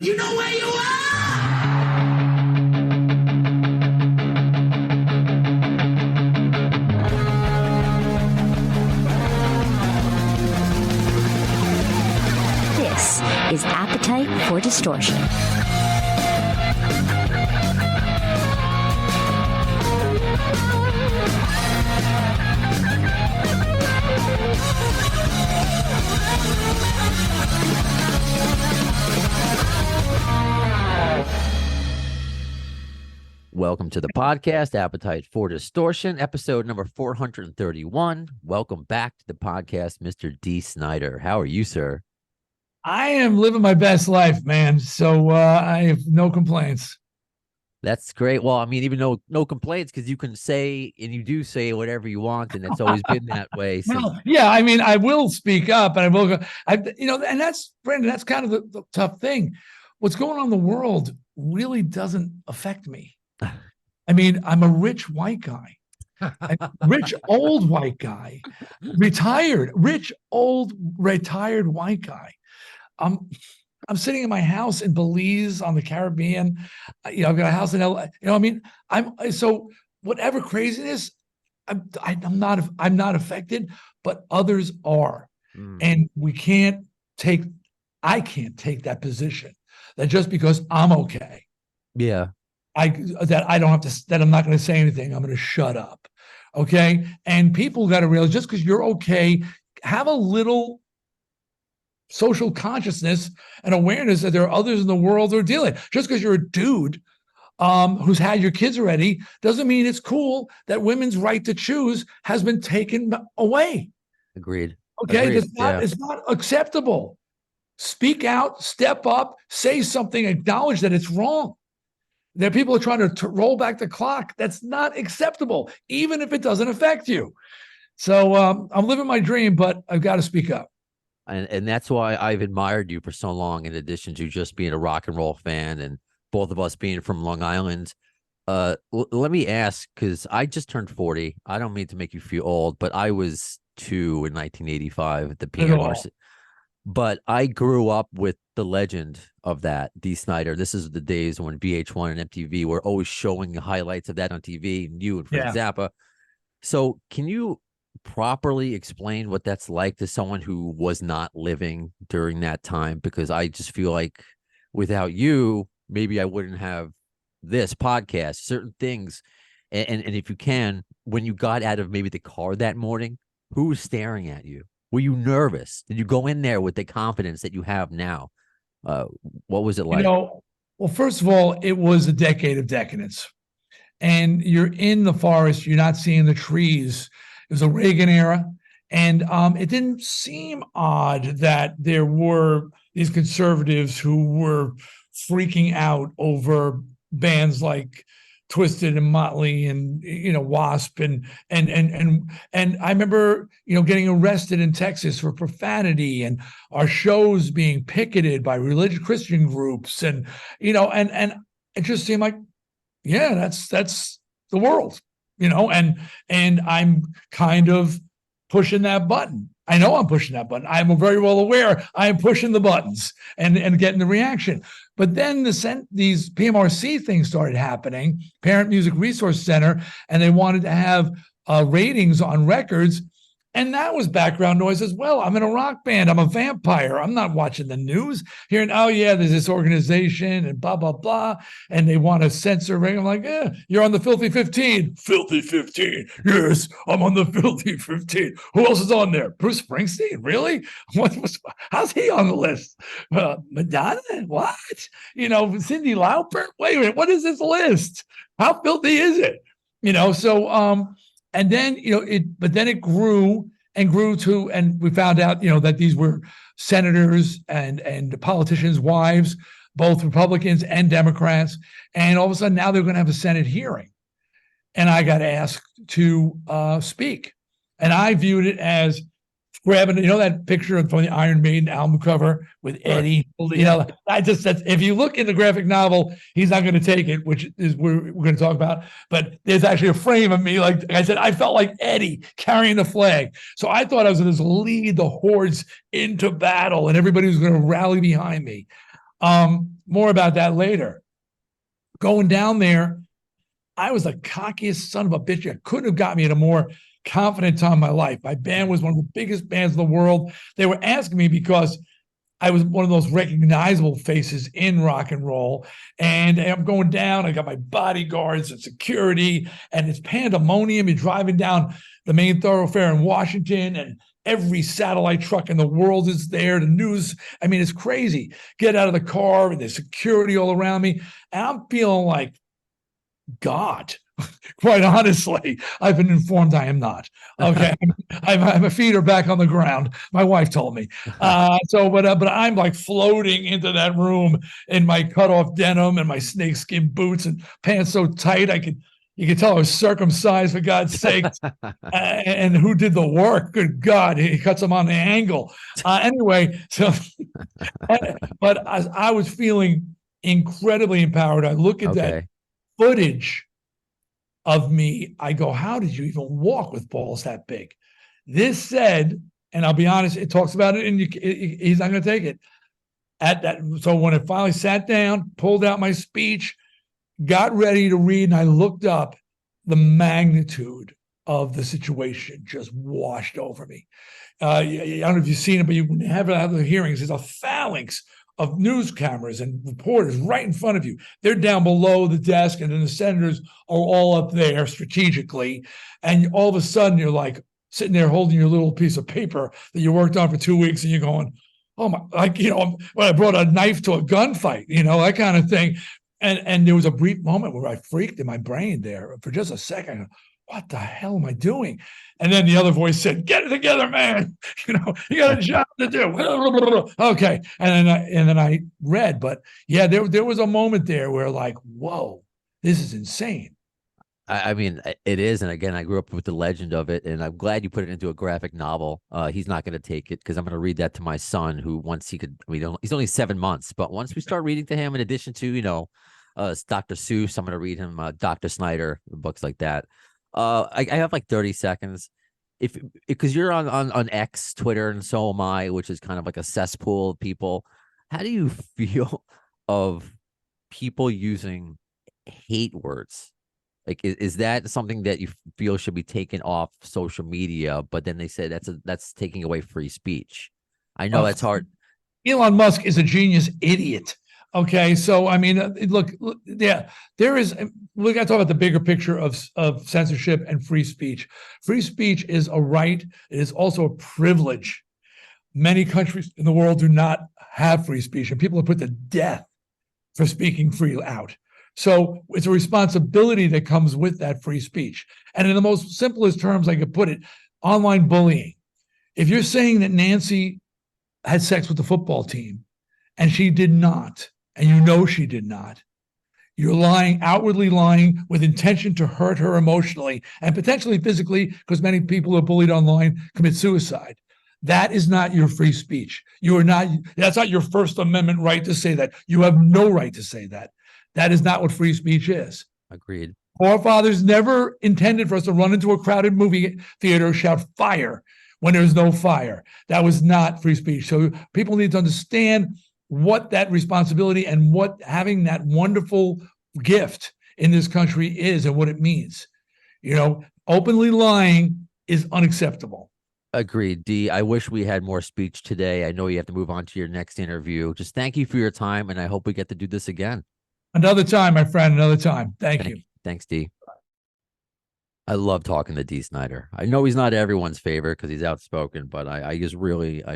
You know where you are! This is Appetite for Distortion. Welcome to the podcast, Appetite for Distortion, episode number 431. Welcome back to the podcast, Mr. Dee Snider. How are you, sir? I am living my best life, man. So I have no complaints. That's great. Well, I mean, even no complaints, because you can say, and you do say whatever you want, and it's always been that way. Well, yeah, I mean, I will speak up, and I will go. And that's Brandon. That's kind of the tough thing. What's going on in the world really doesn't affect me. I mean, I'm a rich white guy, rich old white guy, rich old retired white guy. I'm sitting in my house in Belize on the Caribbean. I've got a house in LA. So whatever craziness, I'm not affected, but others are. And I can't take that position that just because I'm okay. Yeah. That I'm not going to say anything. I'm going to shut up. Okay. And people got to realize just because you're okay, have a little social consciousness and awareness that there are others in the world who are dealing. Just because you're a dude who's had your kids already doesn't mean it's cool that women's right to choose has been taken away. Agreed. Okay. Agreed. It's not acceptable. Speak out, step up, say something, acknowledge that it's wrong. There are people who are trying to roll back the clock. That's not acceptable, even if it doesn't affect you. So I'm living my dream, but I've got to speak up. And that's why I've admired you for so long, in addition to just being a rock and roll fan and both of us being from Long Island. Let me ask, because I just turned 40. I don't mean to make you feel old, but I was 2 in 1985 at the PMRC. But I grew up with the legend of that, Dee Snider. This is the days when VH1 and MTV were always showing highlights of that on TV, and you and Frank Zappa. So can you properly explain what that's like to someone who was not living during that time? Because I just feel like without you, maybe I wouldn't have this podcast, certain things. And if you can, when you got out of maybe the car that morning, who was staring at you? Were you nervous? Did you go in there with the confidence that you have now? What was it like? Well, first of all, it was a decade of decadence. And you're in the forest, you're not seeing the trees. It was a Reagan era. And it didn't seem odd that there were these conservatives who were freaking out over bands like Twisted and Motley and Wasp and I remember getting arrested in Texas for profanity and our shows being picketed by religious Christian groups and it just seemed like that's the world and I'm kind of pushing that button. I know I'm pushing that button. I'm very well aware I am pushing the buttons and getting the reaction. But then these PMRC things started happening, Parent Music Resource Center, and they wanted to have ratings on records. And that was background noise as well. I'm in a rock band. I'm a vampire. I'm not watching the news, hearing, there's this organization and blah, blah, blah. And they want to censor ring. I'm like, you're on the Filthy 15. Filthy 15. Yes, I'm on the Filthy 15. Who else is on there? Bruce Springsteen? Really? How's he on the list? Madonna? What? Cyndi Lauper? Wait a minute. What is this list? How filthy is it? And then, it grew to, and we found out, that these were senators and politicians' wives, both Republicans and Democrats. And all of a sudden now they're going to have a Senate hearing. And I got asked to speak. And I viewed it as grabbing, that picture from the Iron Maiden album cover with Eddie. If you look in the graphic novel, he's not going to take it, which is we're going to talk about. But there's actually a frame of me, like I said, I felt like Eddie carrying the flag. So I thought I was going to lead the hordes into battle, and everybody was going to rally behind me. More about that later. Going down there, I was the cockiest son of a bitch. I couldn't have got me at a more confident time in my life. My band was one of the biggest bands in the world. They were asking me because I was one of those recognizable faces in rock and roll. And I'm going down. I got my bodyguards and security, and it's pandemonium. You're driving down the main thoroughfare in Washington, and every satellite truck in the world is there. The news, I mean, it's crazy. Get out of the car, and there's security all around me. And I'm feeling like God. Quite honestly, I've been informed I am not. Okay, my feet are back on the ground. My wife told me. But I'm like floating into that room in my cutoff denim and my snakeskin boots and pants so tight you could tell I was circumcised, for God's sake. And who did the work? Good God, he cuts them on the angle. Anyway, so but I was feeling incredibly empowered. I look at that footage of me, I go, how did you even walk with balls that big? This said, and I'll be honest, it talks about it, and he's not going to take it. At that, so when it finally sat down, pulled out my speech, got ready to read, and I looked up, the magnitude of the situation just washed over me. I don't know if you've seen it, but you have the hearings. There's a phalanx of news cameras and reporters right in front of you. They're down below the desk, and then the senators are all up there strategically. And all of a sudden, you're like sitting there holding your little piece of paper that you worked on for 2 weeks, and you're going, oh my, like, when I brought a knife to a gunfight, that kind of thing. And there was a brief moment where I freaked in my brain there for just a second. What the hell am I doing? And then the other voice said, get it together, man. You got a job to do. Okay. And then I read, but yeah, there was a moment there where like, whoa, this is insane. I mean, it is. And again, I grew up with the legend of it, and I'm glad you put it into a graphic novel. He's not going to take it because I'm going to read that to my son, who once he could, he's only 7 months, but once we start reading to him, in addition to, Dr. Seuss, I'm going to read him Dr. Snider, books like that. I have like 30 seconds. Because you're on X, Twitter, and so am I, which is kind of like a cesspool of people. How do you feel of people using hate words? Like, is that something that you feel should be taken off social media? But then they say that's taking away free speech. I know that's hard. Elon Musk is a genius idiot. Okay, so I mean, look, yeah, we got to talk about the bigger picture of censorship and free speech. Free speech is a right. It is also a privilege. Many countries in the world do not have free speech, and people are put to death for speaking free out. So it's a responsibility that comes with that free speech. And in the most simplest terms I could put it, online bullying. If you're saying that Nancy had sex with the football team and she did not, and she did not, you're lying, outwardly lying with intention to hurt her emotionally and potentially physically, because many people who are bullied online commit suicide. That is not your free speech. That's not your First Amendment right to say that. You have no right to say that. That is not what free speech is. Agreed. Forefathers never intended for us to run into a crowded movie theater, shout fire when there's no fire. That was not free speech. So people need to understand what that responsibility and what having that wonderful gift in this country is and what it means. Openly lying is unacceptable. Agreed, Dee. I wish we had more speech today. I know you have to move on to your next interview. Just thank you for your time, and I hope we get to do this again. Another time, my friend, another time. Thank you. Thanks, Dee. I love talking to Dee Snider. I know he's not everyone's favorite because he's outspoken, but I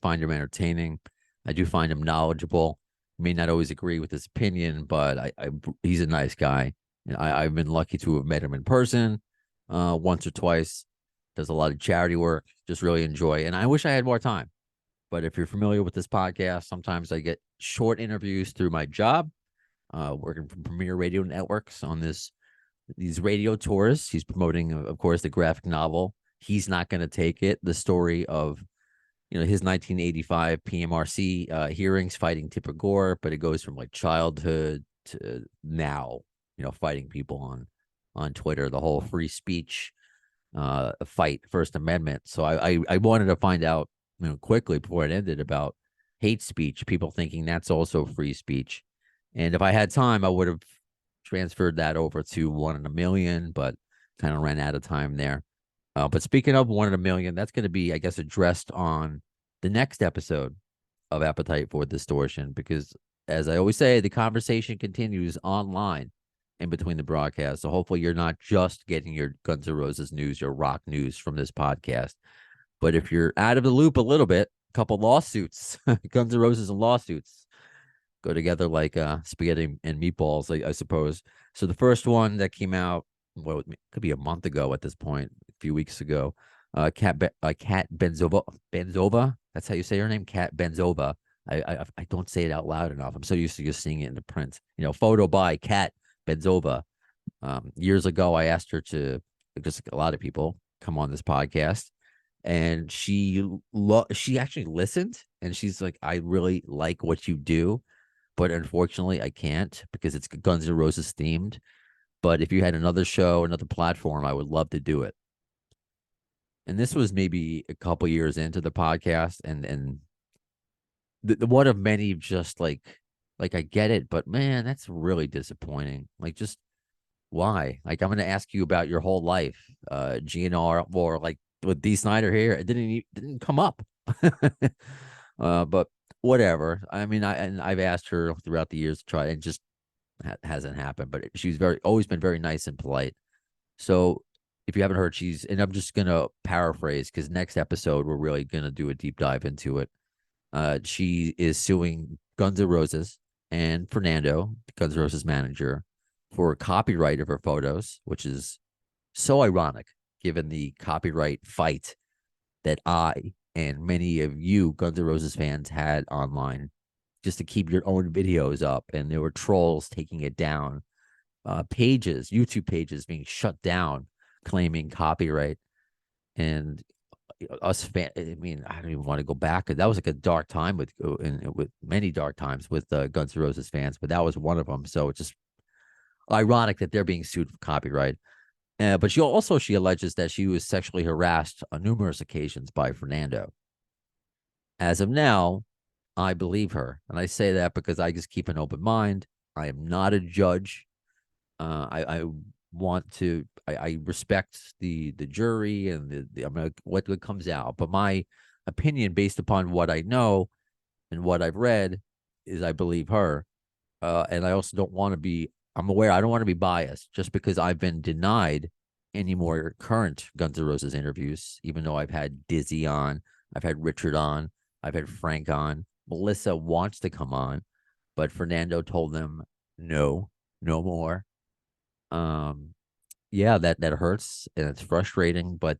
find him entertaining. I do find him knowledgeable. May not always agree with his opinion, but he's a nice guy. I've been lucky to have met him in person once or twice. Does a lot of charity work. Just really enjoy. And I wish I had more time. But if you're familiar with this podcast, sometimes I get short interviews through my job, working for Premier Radio Networks on these radio tours. He's promoting, of course, the graphic novel. He's not going to take it. The story of his 1985 PMRC hearings fighting Tipper Gore, but it goes from like childhood to now, fighting people on Twitter, the whole free speech fight, First Amendment. So I wanted to find out, quickly before it ended about hate speech, people thinking that's also free speech. And if I had time, I would have transferred that over to 1 in a Million, but kind of ran out of time there. But speaking of 1 in a Million, that's going to be, I guess, addressed on the next episode of Appetite for Distortion, because as I always say, the conversation continues online in between the broadcasts. So hopefully you're not just getting your Guns N' Roses news, your rock news from this podcast. But if you're out of the loop a little bit, a couple lawsuits, Guns N' Roses and lawsuits go together like spaghetti and meatballs, I suppose. So the first one that came out, well, it could be a month ago at this point, a few weeks ago. Kat Benzova. That's how you say her name, Kat Benzova. I don't say it out loud enough. I'm so used to just seeing it in the print. Photo by Kat Benzova. Years ago, I asked her to, just like a lot of people, come on this podcast, and she actually listened, and she's like, I really like what you do, but unfortunately I can't because it's Guns N' Roses themed. But if you had another show, another platform, I would love to do it. And this was maybe a couple years into the podcast, and the one of many, just like I get it, but man, that's really disappointing. Like, just why? Like, I'm going to ask you about your whole life, GNR, or like with Dee Snider here, it didn't come up. But whatever. I mean, I've asked her throughout the years to try, and just hasn't happened. But she's always been very nice and polite. So if you haven't heard, and I'm just gonna paraphrase because next episode we're really gonna do a deep dive into it. She is suing Guns N' Roses and Fernando, Guns N' Roses manager, for copyright of her photos, which is so ironic given the copyright fight that I and many of you Guns N' Roses fans had online just to keep your own videos up. And there were trolls taking it down, YouTube pages being shut down, claiming copyright. And us I mean, I don't even want to go back. That was like a dark time with many dark times with Guns N' Roses fans, but that was one of them. So it's just ironic that they're being sued for copyright. But she alleges that she was sexually harassed on numerous occasions by Fernando. As of now, I believe her, and I say that because I just keep an open mind. I am not a judge. I want to. I respect the jury and what comes out, but my opinion, based upon what I know and what I've read, is I believe her. And I also don't want to be. I'm aware I don't want to be biased just because I've been denied any more current Guns N' Roses interviews, even though I've had Dizzy on, I've had Richard on, I've had Frank on. Melissa wants to come on, but Fernando told them no more. Yeah, that hurts and it's frustrating, but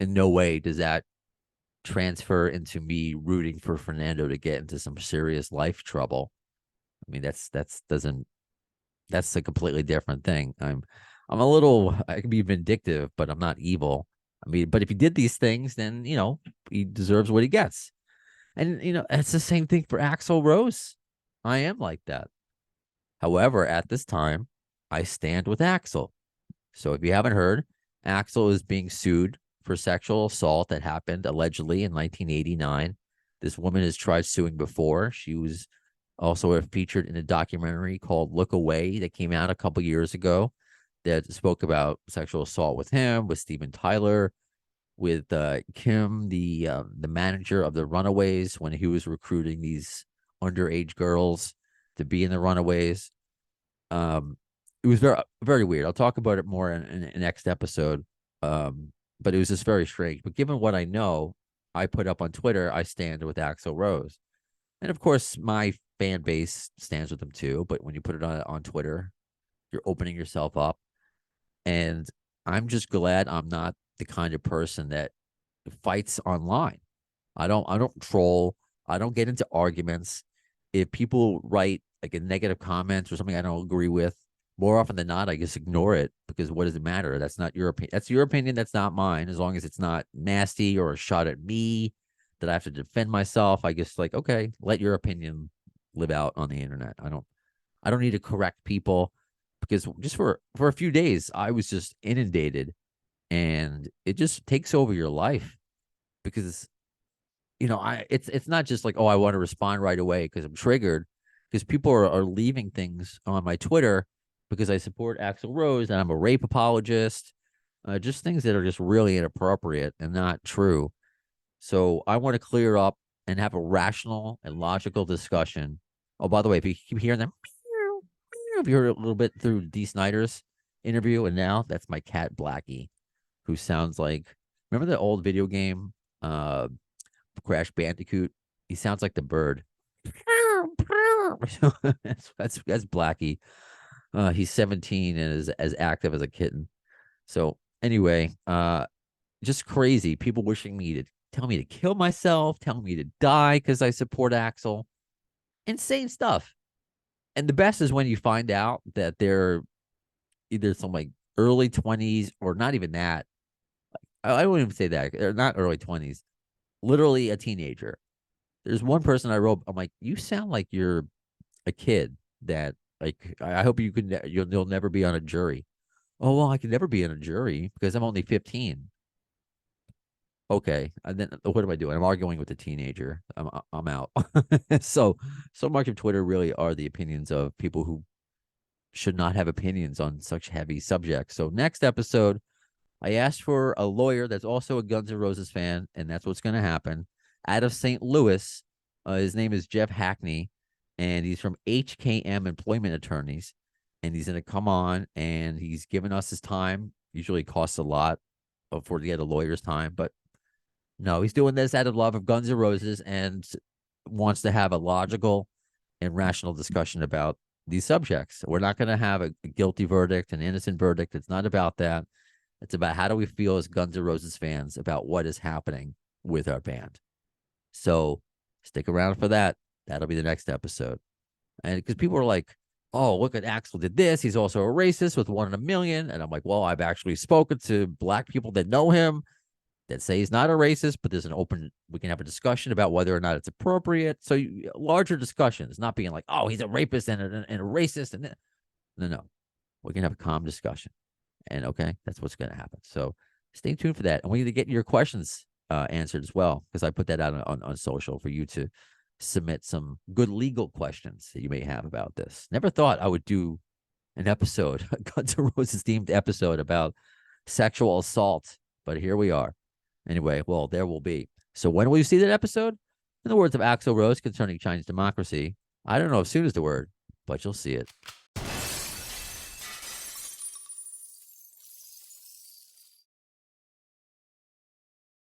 in no way does that transfer into me rooting for Fernando to get into some serious life trouble. I mean, that's a completely different thing. I can be vindictive, but I'm not evil. I mean, but if he did these things, then he deserves what he gets. And it's the same thing for Axl Rose. I am like that. However, at this time, I stand with Axl. So if you haven't heard, Axl is being sued for sexual assault that happened allegedly in 1989. This woman has tried suing before. She was also featured in a documentary called Look Away that came out a couple years ago that spoke about sexual assault with him, with Steven Tyler, with Kim, the manager of the Runaways, when he was recruiting these underage girls to be in the Runaways. It was very, very weird. I'll talk about it more in the next episode. But it was just very strange. But given what I know, I put up on Twitter, I stand with Axl Rose. And of course, my fan base stands with him too. But when you put it on Twitter, you're opening yourself up. And I'm just glad I'm not the kind of person that fights online. I don't troll. I don't get into arguments. If people write like a negative comment or something I don't agree with, more often than not, I just ignore it because what does it matter? That's not your opinion. That's your opinion. That's not mine. As long as it's not nasty or a shot at me that I have to defend myself, I just like, okay, let your opinion live out on the internet. I don't need to correct people because just for a few days, I was just inundated and it just takes over your life because it's not just like, oh, I want to respond right away because I'm triggered, because people are leaving things on my Twitter because I support Axl Rose and I'm a rape apologist, just things that are just really inappropriate and not true. So I want to clear up and have a rational and logical discussion. Oh, by the way, if you keep hearing them, if you heard a little bit through Dee Snider's interview, and now that's my cat Blackie, who sounds like, remember the old video game, Crash Bandicoot? He sounds like the bird. that's Blackie. He's 17 and is as active as a kitten. So anyway, just crazy. People wishing me to tell me to kill myself, telling me to die because I support Axl. Insane stuff. And the best is when you find out that they're either some like early 20s or not even that. I wouldn't even say that. They're not early 20s. Literally a teenager. There's one person I wrote, I'm like, you sound like you're a kid that, like, I hope you'll never be on a jury. Oh, well, I can never be on a jury because I'm only 15. Okay, and then what am I doing? I'm arguing with a teenager. I'm out. So much of Twitter really are the opinions of people who should not have opinions on such heavy subjects. So next episode, I asked for a lawyer that's also a Guns N' Roses fan, and that's what's going to happen. Out of St. Louis, his name is Jeff Hackney, and he's from HKM Employment Attorneys, and he's going to come on, and he's given us his time. Usually costs a lot for to get a lawyer's time, but no, he's doing this out of love of Guns N' Roses and wants to have a logical and rational discussion about these subjects. We're not going to have a guilty verdict, an innocent verdict. It's not about that. It's about how do we feel as Guns N' Roses fans about what is happening with our band. So stick around for that. That'll be the next episode. And because people are like, oh, look at Axl did this. He's also a racist with 1 in a million. And I'm like, well, I've actually spoken to black people that know him that say he's not a racist, but there's we can have a discussion about whether or not it's appropriate. So larger discussions, not being like, oh, he's a rapist and a racist. And no, we can have a calm discussion. And okay, that's what's going to happen. So stay tuned for that. And we need to get your questions answered as well, because I put that out on social for you to submit some good legal questions that you may have about this. Never thought I would do an episode, a Guns N' Roses themed episode about sexual assault, but here we are. Anyway, well, there will be. So when will you see that episode? In the words of Axl Rose concerning Chinese democracy, I don't know if soon is the word, but you'll see it.